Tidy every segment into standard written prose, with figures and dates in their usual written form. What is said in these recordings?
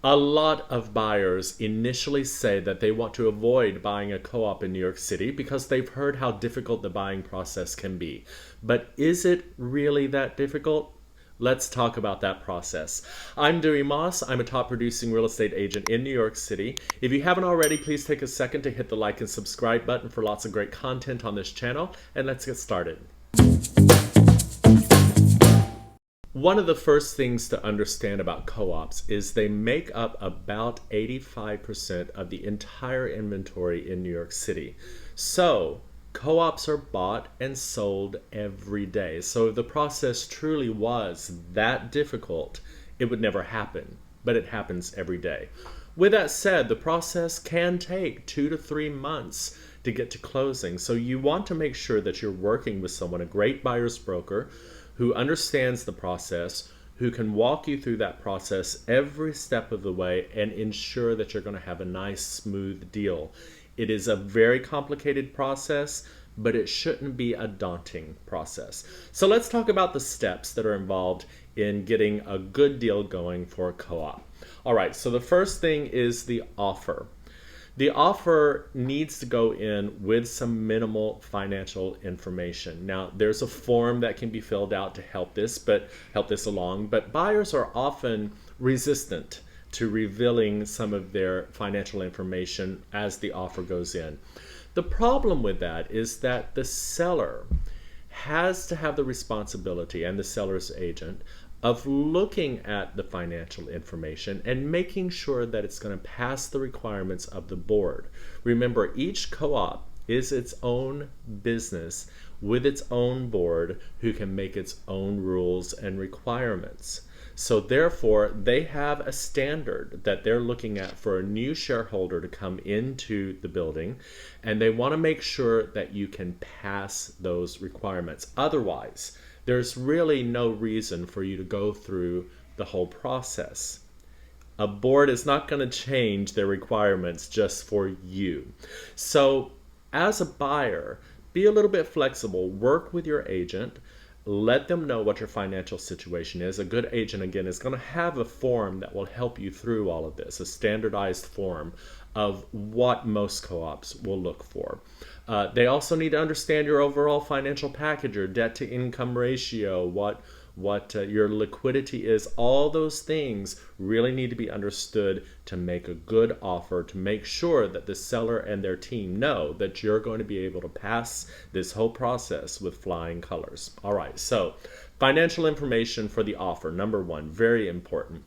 A lot of buyers initially say that they want to avoid buying a co-op in New York City because they've heard how difficult the buying process can be. But is it really that difficult? Let's talk about that process. I'm Dewey Moss. I'm a top producing real estate agent in New York City. If you haven't already, please take a second to hit the like and subscribe button for lots of great content on this channel, and let's get started. One of the first things to understand about co-ops is they make up about 85% of the entire inventory in New York City. So co-ops are bought and sold every day. So if the process truly was that difficult, it would never happen, but it happens every day. With that said, the process can take 2 to 3 months to get to closing. So you want to make sure that you're working with someone, a great buyer's broker, who understands the process, who can walk you through that process every step of the way and ensure that you're going to have a nice, smooth deal. It is a very complicated process, but it shouldn't be a daunting process. So let's talk about the steps that are involved in getting a good deal going for a co-op. All right, so the first thing is the offer. The offer needs to go in with some minimal financial information. Now, there's a form that can be filled out to help this along, but buyers are often resistant to revealing some of their financial information as the offer goes in. The problem with that is that the seller has to have the responsibility, and the seller's agent, of looking at the financial information and making sure that it's going to pass the requirements of the board. Remember, each co-op is its own business with its own board who can make its own rules and requirements. So therefore, they have a standard that they're looking at for a new shareholder to come into the building, and they want to make sure that you can pass those requirements. Otherwise, there's really no reason for you to go through the whole process. A board is not going to change their requirements just for you. So as a buyer, be a little bit flexible. Work with your agent. Let them know what your financial situation is. A good agent, again, is going to have a form that will help you through all of this, a standardized form of what most co-ops will look for. They also need to understand your overall financial package, your debt to income ratio, what your liquidity is. All those things really need to be understood to make a good offer, to make sure that the seller and their team know that you're going to be able to pass this whole process with flying colors. All right, so financial information for the offer, number one, very important.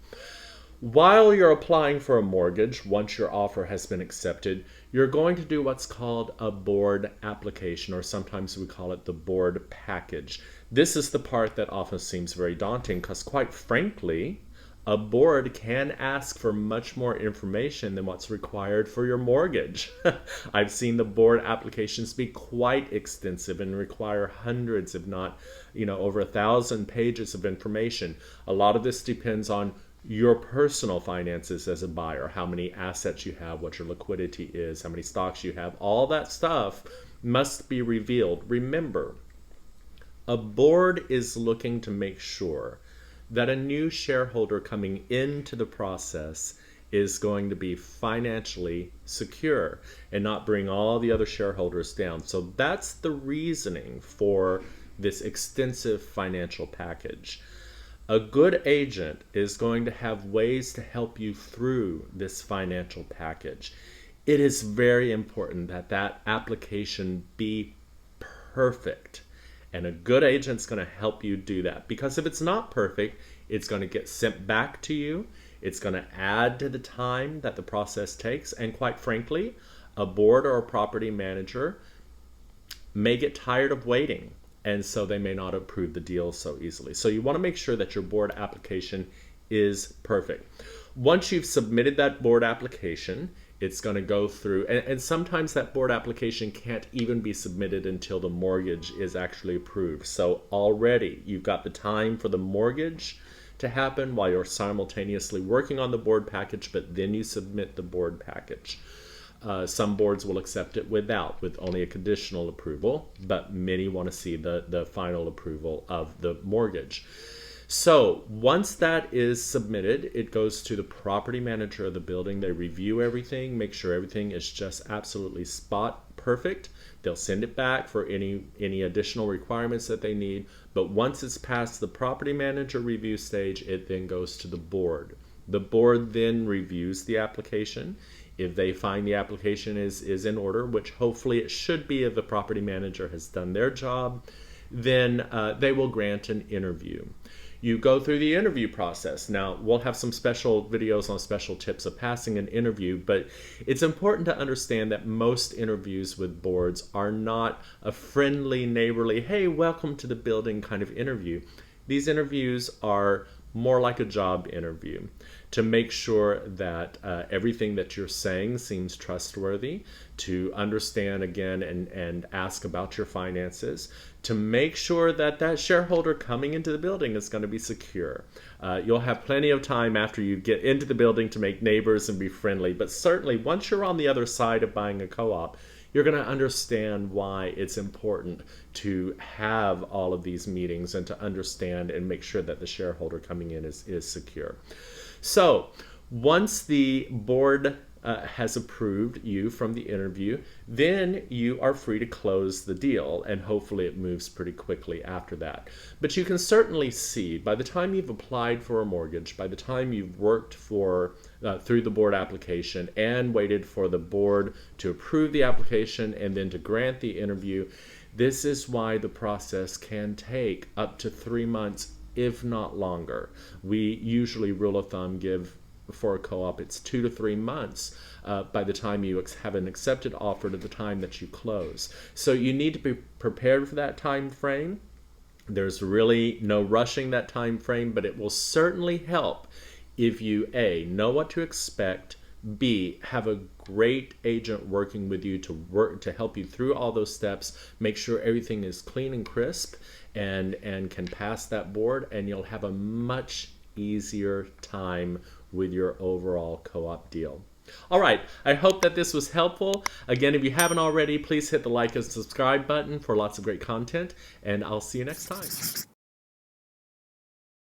While you're applying for a mortgage, once your offer has been accepted, you're going to do what's called a board application, or sometimes we call it the board package. This is the part that often seems very daunting because, quite frankly, a board can ask for much more information than what's required for your mortgage. I've seen the board applications be quite extensive and require hundreds, if not, over 1,000 pages of information. A lot of this depends on your personal finances as a buyer, how many assets you have, what your liquidity is, how many stocks you have. All that stuff must be revealed. Remember, a board is looking to make sure that a new shareholder coming into the process is going to be financially secure and not bring all the other shareholders down. So that's the reasoning for this extensive financial package. A good agent is going to have ways to help you through this financial package. It is very important that that application be perfect. And a good agent's going to help you do that. Because if it's not perfect, it's going to get sent back to you. It's going to add to the time that the process takes. And quite frankly, a board or a property manager may get tired of waiting. And so they may not approve the deal so easily. So you want to make sure that your board application is perfect. Once you've submitted that board application, it's going to go through, and sometimes that board application can't even be submitted until the mortgage is actually approved. So already you've got the time for the mortgage to happen while you're simultaneously working on the board package, but then you submit the board package. Some boards will accept it with only a conditional approval, but many want to see the final approval of the mortgage. So once that is submitted, it goes to the property manager of the building. They review everything, make sure everything is just absolutely spot perfect. They'll send it back for any additional requirements that they need. But once it's past the property manager review stage, it then goes to the board. The board then reviews the application. If they find the application is in order, which hopefully it should be if the property manager has done their job, then they will grant an interview. You go through the interview process. Now, we'll have some special videos on special tips of passing an interview, but it's important to understand that most interviews with boards are not a friendly, neighborly, hey, welcome to the building kind of interview. These interviews are more like a job interview to make sure that everything that you're saying seems trustworthy, to understand again and ask about your finances, to make sure that that shareholder coming into the building is going to be secure. You'll have plenty of time after you get into the building to make neighbors and be friendly, but certainly once you're on the other side of buying a co-op, you're going to understand why it's important to have all of these meetings and to understand and make sure that the shareholder coming in is secure. So once the board has approved you from the interview, then you are free to close the deal, and hopefully it moves pretty quickly after that. But you can certainly see by the time you've applied for a mortgage, by the time you've worked for through the board application and waited for the board to approve the application and then to grant the interview, this is why the process can take up to 3 months, if not longer. We usually, rule of thumb, give for a co-op, it's 2 to 3 months by the time you have an accepted offer to the time that you close. So you need to be prepared for that time frame. There's really no rushing that time frame, but it will certainly help if you A, know what to expect, B, have a great agent working with you to help you through all those steps, make sure everything is clean and crisp and can pass that board, and you'll have a much easier time with your overall co-op deal. All right, I hope that this was helpful. Again, if you haven't already, please hit the like and subscribe button for lots of great content, and I'll see you next time.